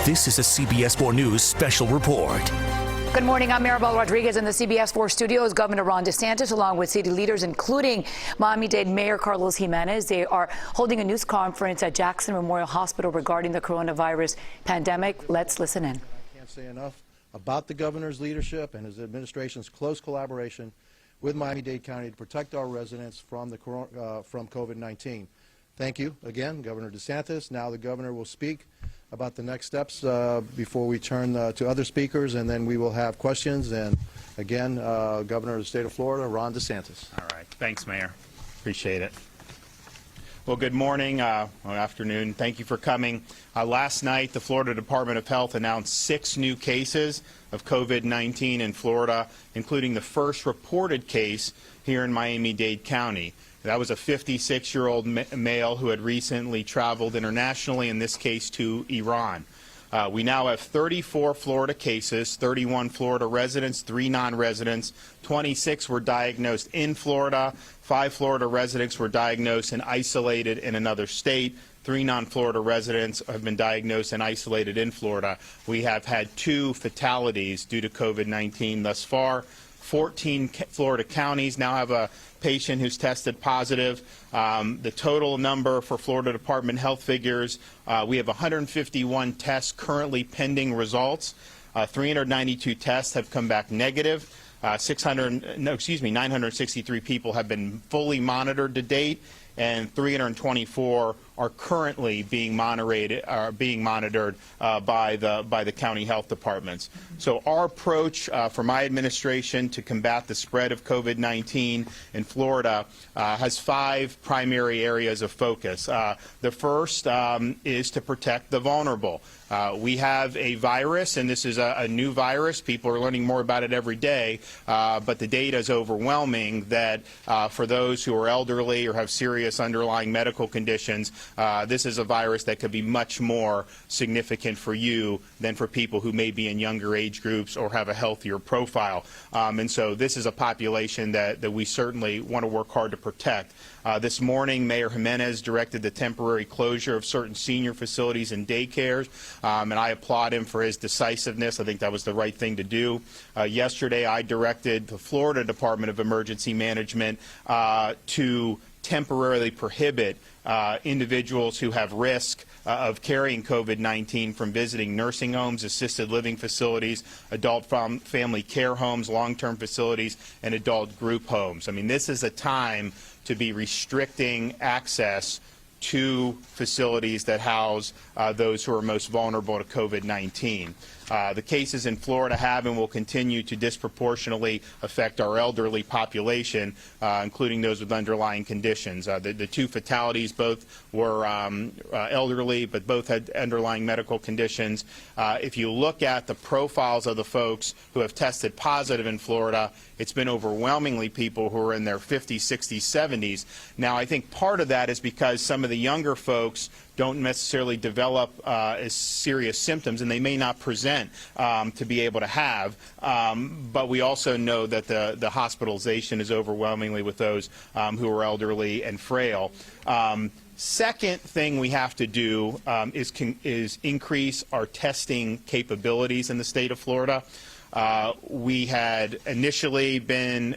This is a CBS 4 News special report. Good morning. I'm Maribel Rodriguez in the CBS 4 studios. Governor Ron DeSantis, along with city leaders, including Miami-Dade Mayor Carlos Jimenez, they are holding a news conference at Jackson Memorial Hospital regarding the coronavirus pandemic. Let's listen in. I can't say enough about the governor's leadership and his administration's close collaboration with Miami-Dade County to protect our residents from COVID-19. Thank you again, Governor DeSantis. Now the governor will speak about the next steps before we turn to other speakers, and then we will have questions. And again, Governor of the state of Florida, Ron DeSantis. All right. Thanks, Mayor. Appreciate it. Well, good morning, or afternoon. Thank you for coming. Last night, the Florida Department of Health announced 6 new cases of COVID-19 in Florida, including the first reported case here in Miami-Dade County. That was a 56-year-old male who had recently traveled internationally, in this case to Iran. We now have 34 Florida cases, 31 Florida residents, 3 non-residents. 26 were diagnosed in Florida. 5 Florida residents were diagnosed and isolated in another state. 3 non-Florida residents have been diagnosed and isolated in Florida. We have had 2 fatalities due to COVID-19 thus far. 14 Florida counties now have a patient who's tested positive. The total number for Florida Department of Health figures, we have 151 tests currently pending results. 392 tests have come back negative. 963 people have been fully monitored to date, and 324 are currently being monitored by the county health departments. So our approach for my administration to combat the spread of COVID-19 in Florida has 5 primary areas of focus. The first is to protect the vulnerable. We have a virus, and this is a new virus. People are learning more about it every day, but the data is overwhelming that for those who are elderly or have serious underlying medical conditions, this is a virus that could be much more significant for you than for people who may be in younger age groups or have a healthier profile. And so this is a population that we certainly want to work hard to protect. This morning, Mayor Jimenez directed the temporary closure of certain senior facilities and daycares, and I applaud him for his decisiveness. I think that was the right thing to do. Yesterday, I directed the Florida Department of Emergency Management to temporarily prohibit individuals who have risk of carrying COVID-19 from visiting nursing homes, assisted living facilities, adult family care homes, long-term facilities, and adult group homes. I mean, this is a time to be restricting access to facilities that house those who are most vulnerable to COVID-19. The cases in Florida have and will continue to disproportionately affect our elderly population, including those with underlying conditions. The 2 fatalities both were elderly, but both had underlying medical conditions. If you look at the profiles of the folks who have tested positive in Florida, it's been overwhelmingly people who are in their 50s, 60s, 70s. Now, I think part of that is because some of the younger folks don't necessarily develop as serious symptoms, and they may not present to be able to have. But we also know that the hospitalization is overwhelmingly with those who are elderly and frail. Second thing we have to do is increase our testing capabilities in the state of Florida. We had initially been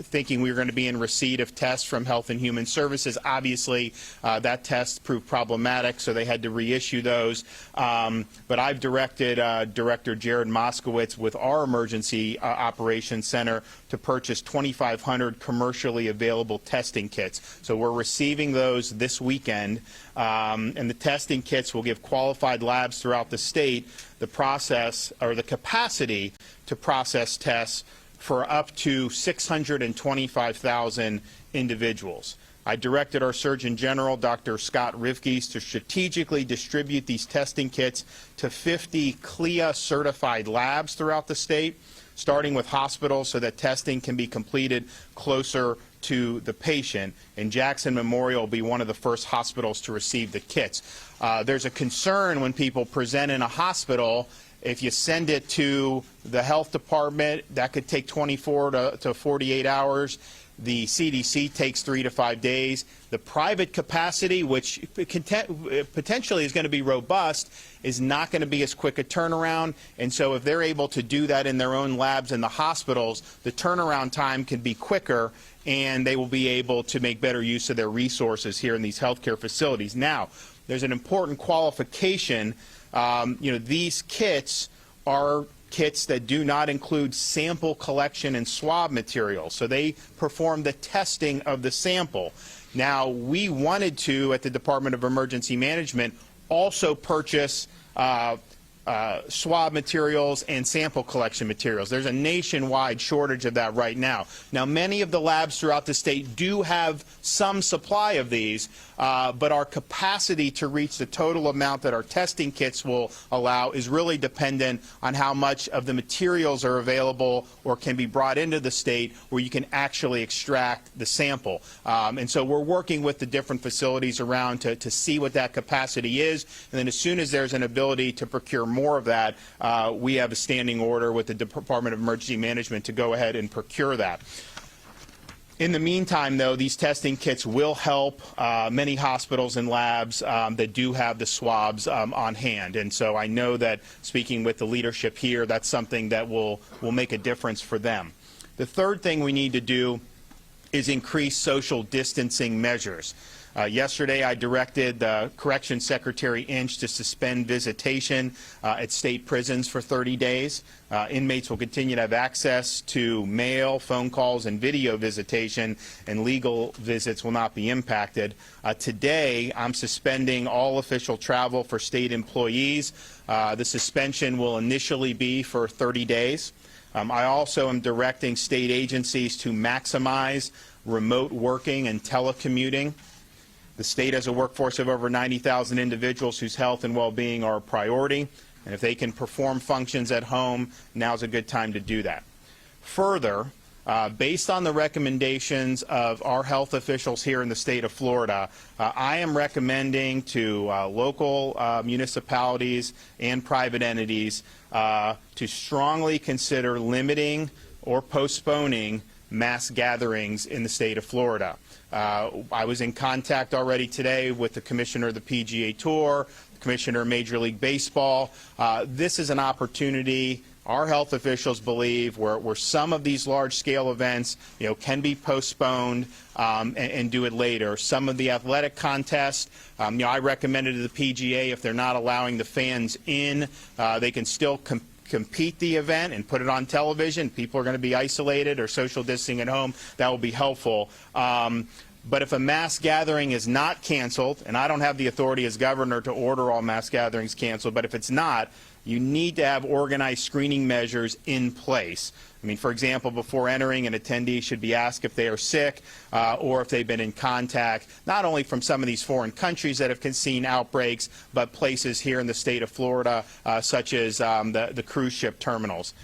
thinking we were going to be in receipt of tests from Health and Human Services. Obviously, that test proved problematic, so they had to reissue those. But I've directed Director Jared Moskowitz with our Emergency Operations Center to purchase 2,500 commercially available testing kits. So we're receiving those this weekend, and the testing kits will give qualified labs throughout the state the process or the capacity to process tests for up to 625,000 individuals. I directed our Surgeon General, Dr. Scott Rivkees, to strategically distribute these testing kits to 50 CLIA-certified labs throughout the state, starting with hospitals so that testing can be completed closer to the patient. And Jackson Memorial will be one of the first hospitals to receive the kits. There's a concern when people present in a hospital. If you send it to the health department, that could take 24 to 48 hours. The CDC takes 3 to 5 days. The private capacity, which potentially is going to be robust, is not going to be as quick a turnaround. And so if they're able to do that in their own labs in the hospitals, the turnaround time can be quicker, and they will be able to make better use of their resources here in these healthcare facilities. Now, there's an important qualification. These kits are kits that do not include sample collection and swab material. So they perform the testing of the sample. Now, we wanted to, at the Department of Emergency Management, also purchase swab materials and sample collection materials. There's a nationwide shortage of that right now. Now, many of the labs throughout the state do have some supply of these, but our capacity to reach the total amount that our testing kits will allow is really dependent on how much of the materials are available or can be brought into the state where you can actually extract the sample. And so we're working with the different facilities around to see what that capacity is, and then as soon as there's an ability to procure more of that, we have a standing order with the Department of Emergency Management to go ahead and procure that. In the meantime, though, these testing kits will help many hospitals and labs that do have the swabs on hand. And so I know that speaking with the leadership here, that's something that will make a difference for them. The third thing we need to do is increase social distancing measures. Yesterday, I directed the Corrections Secretary Inch to suspend visitation at state prisons for 30 days. Inmates will continue to have access to mail, phone calls, and video visitation, and legal visits will not be impacted. Today, I'm suspending all official travel for state employees. The suspension will initially be for 30 days. I also am directing state agencies to maximize remote working and telecommuting. The state has a workforce of over 90,000 individuals whose health and well-being are a priority, and if they can perform functions at home, now's a good time to do that. Further, based on the recommendations of our health officials here in the state of Florida, I am recommending to local municipalities and private entities to strongly consider limiting or postponing mass gatherings in the state of Florida. I was in contact already today with the commissioner of the PGA Tour, the commissioner of Major League Baseball. This is an opportunity, our health officials believe, where some of these large-scale events, can be postponed and do it later. Some of the athletic contests, I recommended to the PGA, if they're not allowing the fans in, they can still compete the event and put it on television. People are going to be isolated or social distancing at home. That will be helpful. But if a mass gathering is not canceled, and I don't have the authority as governor to order all mass gatherings canceled, but if it's not, you need to have organized screening measures in place. I mean, for example, before entering, an attendee should be asked if they are sick or if they've been in contact, not only from some of these foreign countries that have seen outbreaks, but places here in the state of Florida, such as the cruise ship terminals.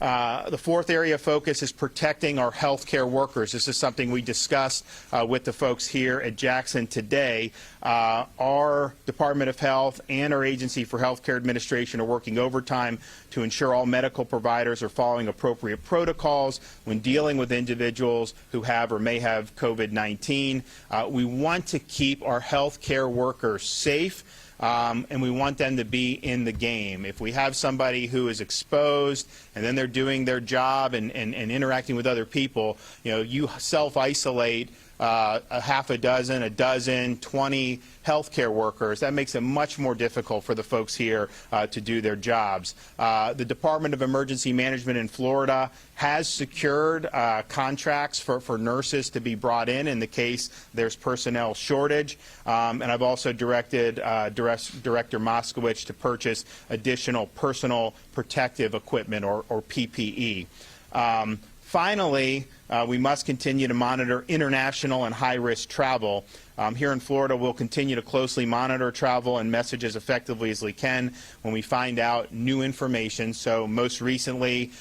The fourth area of focus is protecting our healthcare workers. This is something we discussed with the folks here at Jackson today. Our Department of Health and our Agency for Healthcare Administration are working overtime to ensure all medical providers are following appropriate protocols when dealing with individuals who have or may have COVID-19. We want to keep our healthcare workers safe. And we want them to be in the game. If we have somebody who is exposed and then they're doing their job and interacting with other people, you self-isolate a half a dozen, 20 healthcare workers. That makes it much more difficult for the folks here to do their jobs. The Department of Emergency Management in Florida has secured contracts for nurses to be brought in the case there's personnel shortage. And I've also directed Director Moskowitz to purchase additional personal protective equipment or PPE. Finally, we must continue to monitor international and high-risk travel. Here in Florida, we'll continue to closely monitor travel and message as effectively as we can when we find out new information. So most recently,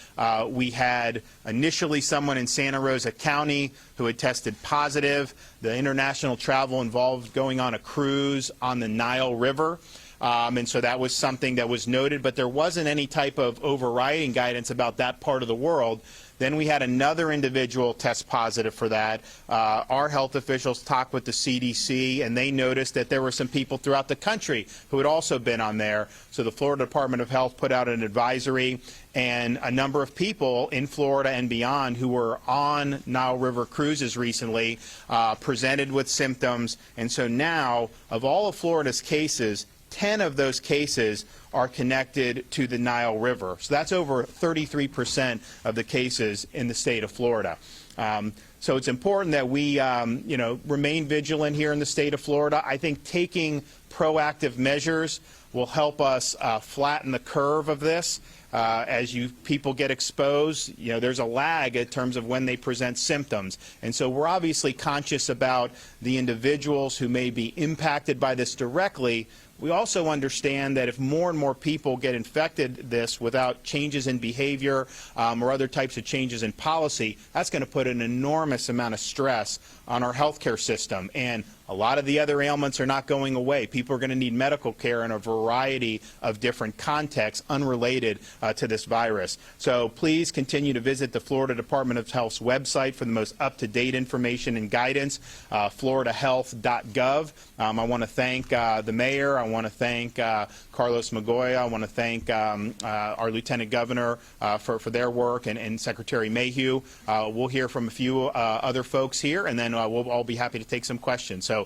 we had initially someone in Santa Rosa County who had tested positive. The international travel involved going on a cruise on the Nile River. And so that was something that was noted, but there wasn't any type of overriding guidance about that part of the world. Then we had another individual test positive for that. Our health officials talked with the CDC, and they noticed that there were some people throughout the country who had also been on there. So the Florida Department of Health put out an advisory, and a number of people in Florida and beyond who were on Nile River cruises recently presented with symptoms. And so now, of all of Florida's cases, 10 of those cases are connected to the Nile River. So that's over 33% of the cases in the state of Florida. So it's important that we, remain vigilant here in the state of Florida. I think taking proactive measures will help us flatten the curve of this. As people get exposed, there's a lag in terms of when they present symptoms. And so we're obviously conscious about the individuals who may be impacted by this directly. We also understand that if more and more people get infected this without changes in behavior or other types of changes in policy, that's going to put an enormous amount of stress on our healthcare system. And a lot of the other ailments are not going away. People are going to need medical care in a variety of different contexts unrelated to this virus. So please continue to visit the Florida Department of Health's website for the most up-to-date information and guidance, floridahealth.gov. I want to thank the mayor. I want to thank Carlos Magoya. I want to thank our Lieutenant Governor for their work, and Secretary Mayhew. We'll hear from a few other folks here, and then we'll all be happy to take some questions. So